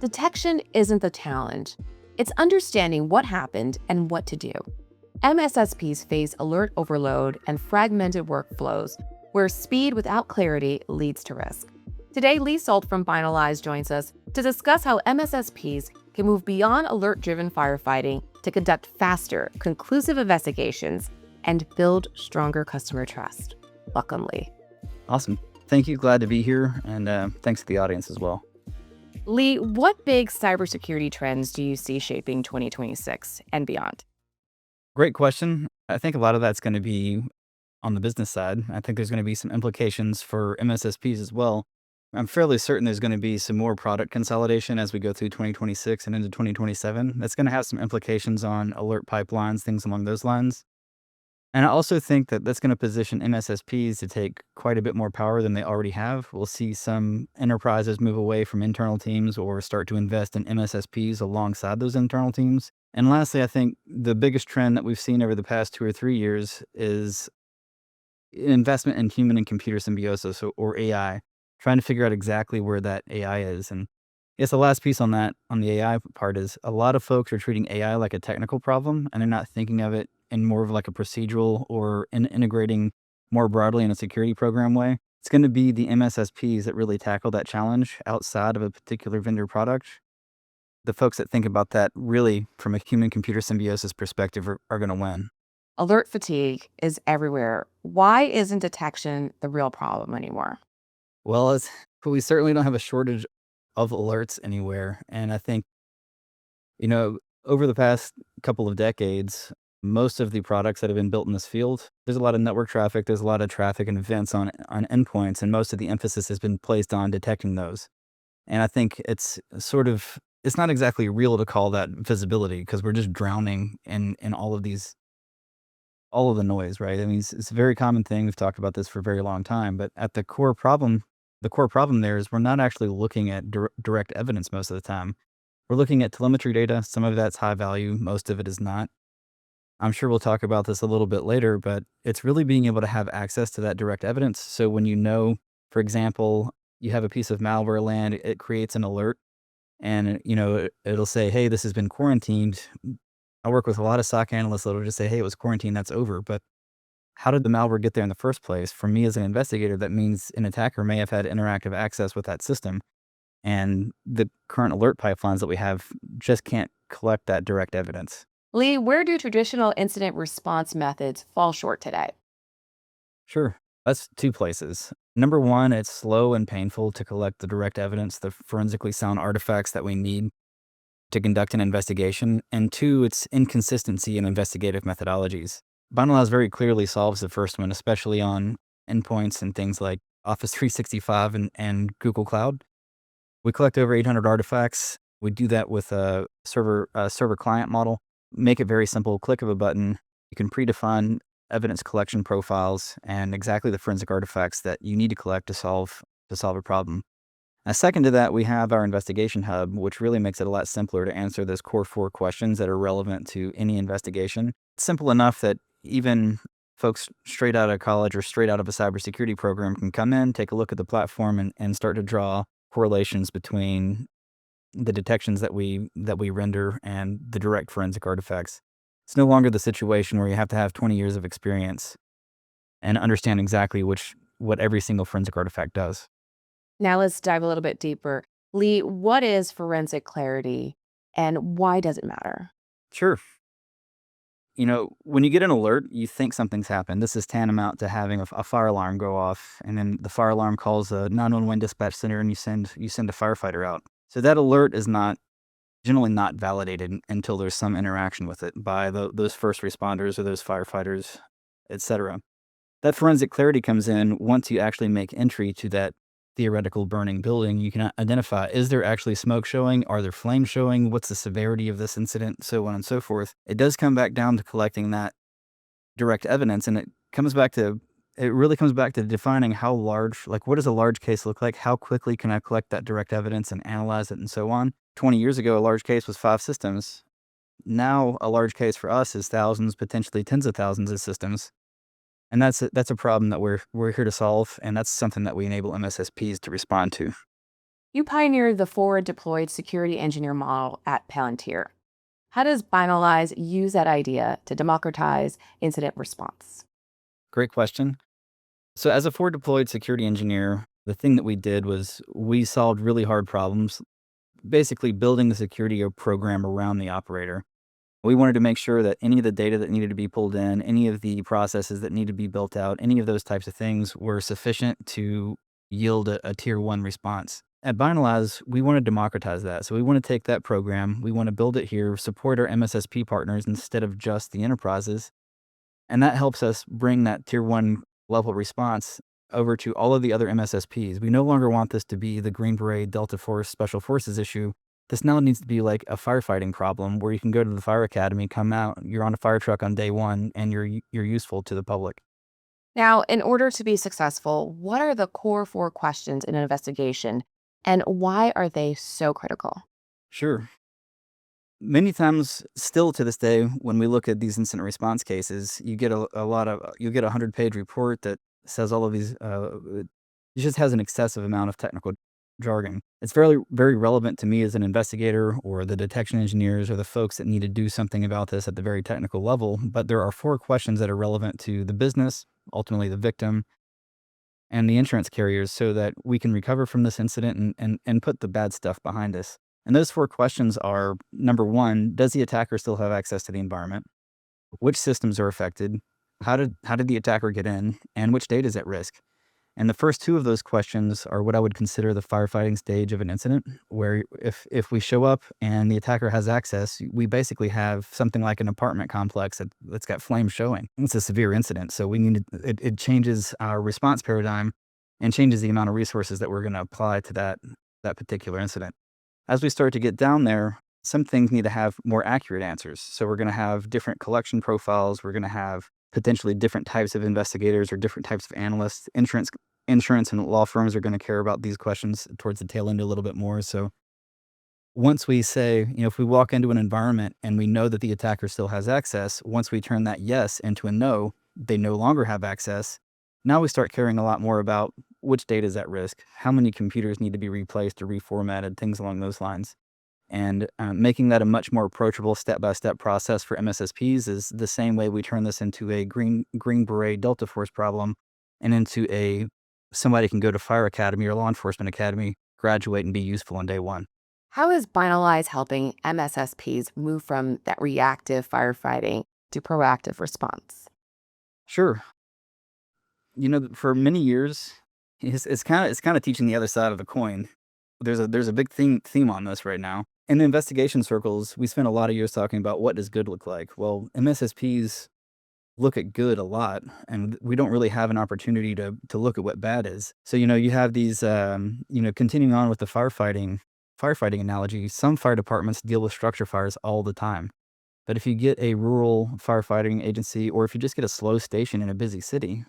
Detection isn't the challenge. It's understanding what happened and what to do. MSSPs face alert overload and fragmented workflows where speed without clarity leads to risk. Today, Lee Sult from Binalyze joins us to discuss how MSSPs can move beyond alert-driven firefighting to conduct faster, conclusive investigations and build stronger customer trust. Welcome, Lee. Awesome. Thank you. Glad to be here. And thanks to the audience as well. Lee, what big cybersecurity trends do you see shaping 2026 and beyond? Great question. I think a lot of that's going to be on the business side. I think there's going to be some implications for MSSPs as well. I'm fairly certain there's going to be some more product consolidation as we go through 2026 and into 2027. That's going to have some implications on alert pipelines, things along those lines. And I also think that that's going to position MSSPs to take quite a bit more power than they already have. We'll see some enterprises move away from internal teams or start to invest in MSSPs alongside those internal teams. And lastly, I think the biggest trend that we've seen over the past 2 or 3 years is investment in human and computer symbiosis, or AI, trying to figure out exactly where that AI is. And I guess the last piece on that, on the AI part, is a lot of folks are treating AI like a technical problem, and they're not thinking of it in more of like a procedural or integrating more broadly in a security program way. It's going to be the MSSPs that really tackle that challenge outside of a particular vendor product. The folks that think about that really from a human-computer symbiosis perspective are going to win. Alert fatigue is everywhere. Why isn't detection the real problem anymore? Well, we certainly don't have a shortage of alerts anywhere. And I think, over the past couple of decades, most of the products that have been built in this field, there's a lot of network traffic, there's a lot of traffic and events on endpoints, and most of the emphasis has been placed on detecting those. And I think it's not exactly real to call that visibility because we're just drowning in all of the noise, right? I mean, it's a very common thing. We've talked about this for a very long time, but at the core problem there is we're not actually looking at direct evidence most of the time. We're looking at telemetry data. Some of that's high value, most of it is not. I'm sure we'll talk about this a little bit later, but it's really being able to have access to that direct evidence. So when for example, you have a piece of malware land, it creates an alert and, it'll say, hey, this has been quarantined. I work with a lot of SOC analysts that'll just say, hey, it was quarantined, that's over. But how did the malware get there in the first place? For me as an investigator, that means an attacker may have had interactive access with that system. And the current alert pipelines that we have just can't collect that direct evidence. Lee, where do traditional incident response methods fall short today? Sure. That's 2 places. Number 1, it's slow and painful to collect the direct evidence, the forensically sound artifacts that we need to conduct an investigation. And 2, it's inconsistency in investigative methodologies. Binalyze very clearly solves the first one, especially on endpoints and things like Office 365 and Google Cloud. We collect over 800 artifacts. We do that with a server client model. Make it very simple. Click of a button. You can predefine evidence collection profiles and exactly the forensic artifacts that you need to collect to solve a problem. Second to that, we have our investigation hub, which really makes it a lot simpler to answer those core 4 questions that are relevant to any investigation. It's simple enough that even folks straight out of college or straight out of a cybersecurity program can come in, take a look at the platform, and start to draw correlations between the detections that we render and the direct forensic artifacts. It's no longer the situation where you have to have 20 years of experience and understand exactly what every single forensic artifact does. Now let's dive a little bit deeper. Lee, what is forensic clarity and why does it matter? Sure. When you get an alert, you think something's happened. This is tantamount to having a fire alarm go off, and then the fire alarm calls a 911 dispatch center, and you send a firefighter out. So that alert is generally not validated until there's some interaction with it by those first responders or those firefighters, etc. That forensic clarity comes in once you actually make entry to that theoretical burning building. You can identify, is there actually smoke showing? Are there flames showing? What's the severity of this incident? So on and so forth. It does come back down to collecting that direct evidence, and it really comes back to defining how large, like what does a large case look like? How quickly can I collect that direct evidence and analyze it and so on? 20 years ago, a large case was 5 systems. Now, a large case for us is thousands, potentially tens of thousands of systems. And that's a problem that we're here to solve, and that's something that we enable MSSPs to respond to. You pioneered the forward deployed security engineer model at Palantir. How does Binalyze use that idea to democratize incident response? Great question. So, as a forward deployed security engineer, the thing that we did was we solved really hard problems, basically building the security program around the operator. We wanted to make sure that any of the data that needed to be pulled in, any of the processes that needed to be built out, any of those types of things were sufficient to yield a tier one response. At Binalyze, we want to democratize that. So we want to take that program, we want to build it here, support our MSSP partners instead of just the enterprises. And that helps us bring that tier one level response over to all of the other MSSPs. We no longer want this to be the Green Beret Delta Force Special Forces issue. This now needs to be like a firefighting problem where you can go to the fire academy, come out, you're on a fire truck on day one, and you're useful to the public. Now, in order to be successful, what are the core four questions in an investigation and why are they so critical? Sure. Many times, still to this day, when we look at these incident response cases, you get a lot of you get a 100-page report that says all of these. It just has an excessive amount of technical jargon. It's very relevant to me as an investigator or the detection engineers or the folks that need to do something about this at the very technical level. But there are four questions that are relevant to the business, ultimately the victim, and the insurance carriers so that we can recover from this incident and put the bad stuff behind us. And those four questions are number one, does the attacker still have access to the environment? Which systems are affected? How did the attacker get in? And which data is at risk? And the first two of those questions are what I would consider the firefighting stage of an incident, where if we show up and the attacker has access, we basically have something like an apartment complex that's got flames showing. It's a severe incident, so we need to, it changes our response paradigm and changes the amount of resources that we're going to apply to that particular incident. As we start to get down there, some things need to have more accurate answers. So we're going to have different collection profiles. We're going to have potentially different types of investigators or different types of analysts. Insurance and law firms are going to care about these questions towards the tail end a little bit more. So once we say, if we walk into an environment and we know that the attacker still has access, once we turn that yes into a no, they no longer have access. Now we start caring a lot more about which data is at risk, how many computers need to be replaced or reformatted, things along those lines. And making that a much more approachable step-by-step process for MSSPs is the same way we turn this into a Green Beret Delta Force problem and into somebody can go to fire academy or law enforcement academy, graduate, and be useful on day one. How is Binalyze helping MSSPs move from that reactive firefighting to proactive response? Sure. For many years, it's kind of teaching the other side of the coin. There's a big theme on this right now. In the investigation circles, we spent a lot of years talking about what does good look like. Well, MSSPs look at good a lot, and we don't really have an opportunity to look at what bad is. So you have these continuing on with the firefighting analogy. Some fire departments deal with structure fires all the time. But if you get a rural firefighting agency, or if you just get a slow station in a busy city,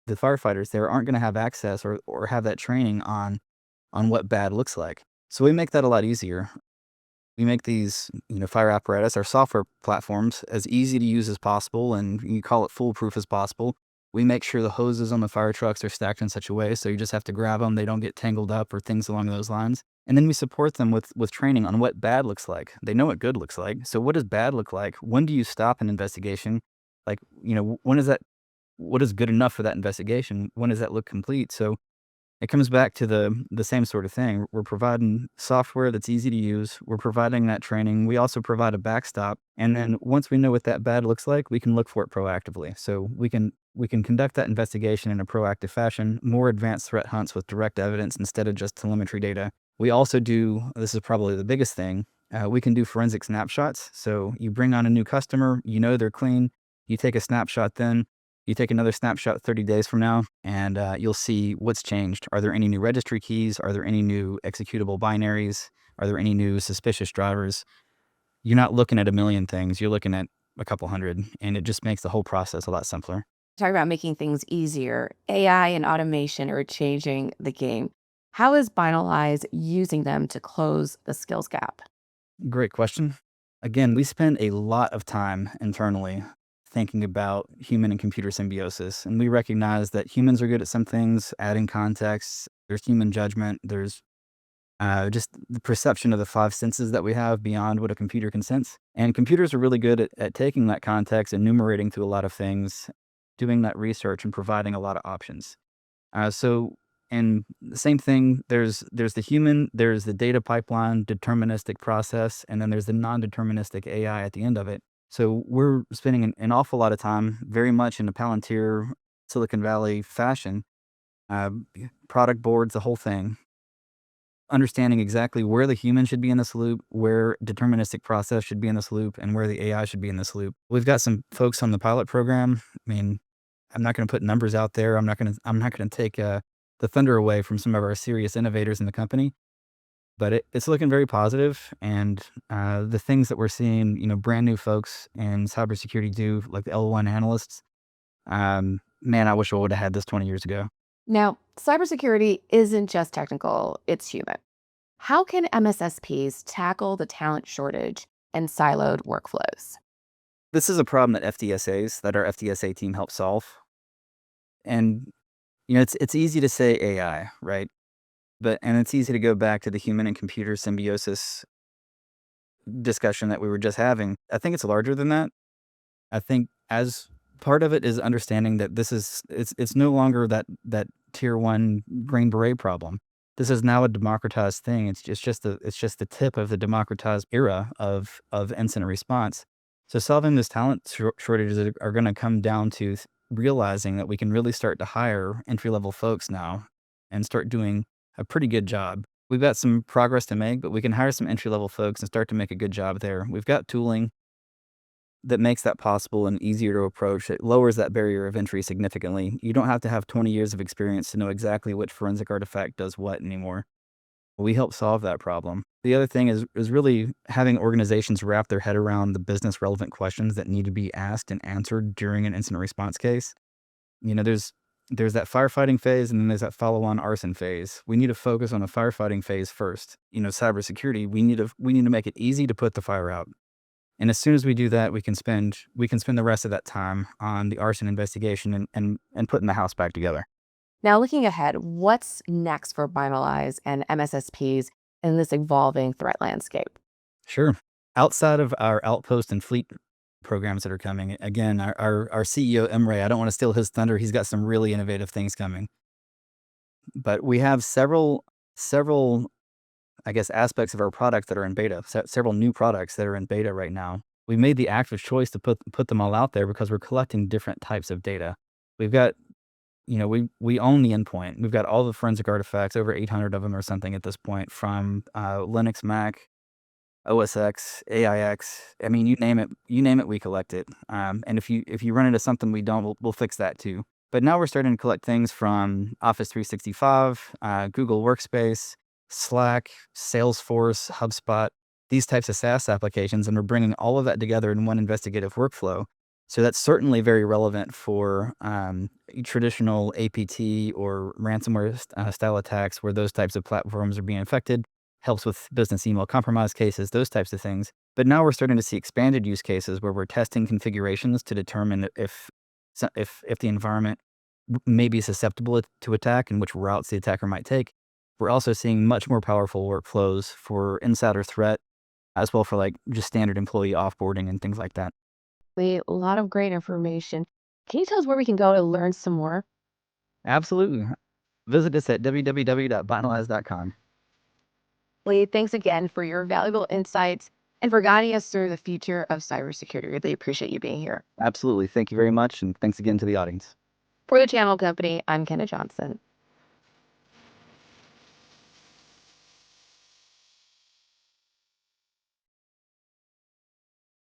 the firefighters there aren't going to have access or have that training on what bad looks like. So we make that a lot easier. We make these, fire apparatus, our software platforms, as easy to use as possible, and you call it foolproof as possible. We make sure the hoses on the fire trucks are stacked in such a way so you just have to grab them, they don't get tangled up or things along those lines. And then we support them with training on what bad looks like. They know what good looks like. So what does bad look like? When do you stop an investigation? Like, when is that? What is good enough for that investigation? When does that look complete? So it comes back to the same sort of thing. We're providing software that's easy to use. We're providing that training. We also provide a backstop. And then once we know what that bad looks like, we can look for it proactively. So we can conduct that investigation in a proactive fashion, more advanced threat hunts with direct evidence instead of just telemetry data. We also do, this is probably the biggest thing, we can do forensic snapshots. So you bring on a new customer, they're clean. You take a snapshot then. You take another snapshot 30 days from now, and you'll see what's changed. Are there any new registry keys? Are there any new executable binaries? Are there any new suspicious drivers? You're not looking at a million things. You're looking at a couple hundred, and it just makes the whole process a lot simpler. Talk about making things easier. AI and automation are changing the game. How is Binalyze using them to close the skills gap? Great question. Again, we spend a lot of time internally thinking about human and computer symbiosis. And we recognize that humans are good at some things, adding context, there's human judgment, there's just the perception of the five senses that we have beyond what a computer can sense. And computers are really good at taking that context, enumerating through a lot of things, doing that research, and providing a lot of options. And the same thing, there's the human, there's the data pipeline, deterministic process, and then there's the non-deterministic AI at the end of it. So we're spending an awful lot of time, very much in a Palantir, Silicon Valley fashion, uh, product boards, the whole thing, understanding exactly where the human should be in this loop, where deterministic process should be in this loop, and where the AI should be in this loop. We've got some folks on the pilot program. I mean, I'm not going to put numbers out there. I'm not going to take the thunder away from some of our serious innovators in the company, but it's looking very positive. And the things that we're seeing, brand new folks in cybersecurity do, like the L1 analysts. Man, I wish I would have had this 20 years ago. Now, cybersecurity isn't just technical, it's human. How can MSSPs tackle the talent shortage and siloed workflows? This is a problem that our FDSA team helps solve. And it's easy to say AI, right? And it's easy to go back to the human and computer symbiosis discussion that we were just having. I think it's larger than that. I think as part of it is understanding that it's no longer that tier one Green Beret problem. This is now a democratized thing. It's just the tip of the democratized era of incident response. So solving this talent shortages are going to come down to realizing that we can really start to hire entry level folks now and start doing a pretty good job. We've got some progress to make, but we can hire some entry level folks and start to make a good job there. We've got tooling that makes that possible and easier to approach. It lowers that barrier of entry significantly. You don't have to have 20 years of experience to know exactly which forensic artifact does what anymore. We help solve that problem. The other thing is really having organizations wrap their head around the business relevant questions that need to be asked and answered during an incident response case. There's that firefighting phase, and then there's that follow-on arson phase. We need to focus on the firefighting phase first. Cybersecurity, we need to make it easy to put the fire out. And as soon as we do that, we can spend the rest of that time on the arson investigation and putting the house back together. Now, looking ahead, what's next for Binalyze and MSSPs in this evolving threat landscape? Sure. Outside of our outpost and fleet programs that are coming, again, our CEO, Emre, I don't want to steal his thunder. He's got some really innovative things coming. But we have several, I guess, aspects of our product that are in beta, several new products that are in beta right now. We made the active choice to put them all out there because we're collecting different types of data. We've got, we own the endpoint. We've got all the forensic artifacts, over 800 of them or something at this point, from Linux, Mac, OS X, AIX. I mean, you name it, we collect it. And if you run into something we don't, we'll fix that too. But now we're starting to collect things from Office 365, Google Workspace, Slack, Salesforce, HubSpot, these types of SaaS applications, and we're bringing all of that together in one investigative workflow. So that's certainly very relevant for traditional APT or ransomware style attacks where those types of platforms are being affected. Helps with business email compromise cases, those types of things. But now we're starting to see expanded use cases where we're testing configurations to determine if the environment may be susceptible to attack and which routes the attacker might take. We're also seeing much more powerful workflows for insider threat, as well for like just standard employee offboarding and things like that. A lot of great information. Can you tell us where we can go to learn some more? Absolutely. Visit us at www.binalyze.com. Lee, thanks again for your valuable insights and for guiding us through the future of cybersecurity. Really appreciate you being here. Absolutely. Thank you very much. And thanks again to the audience. For the Channel Company, I'm Kenna Johnson.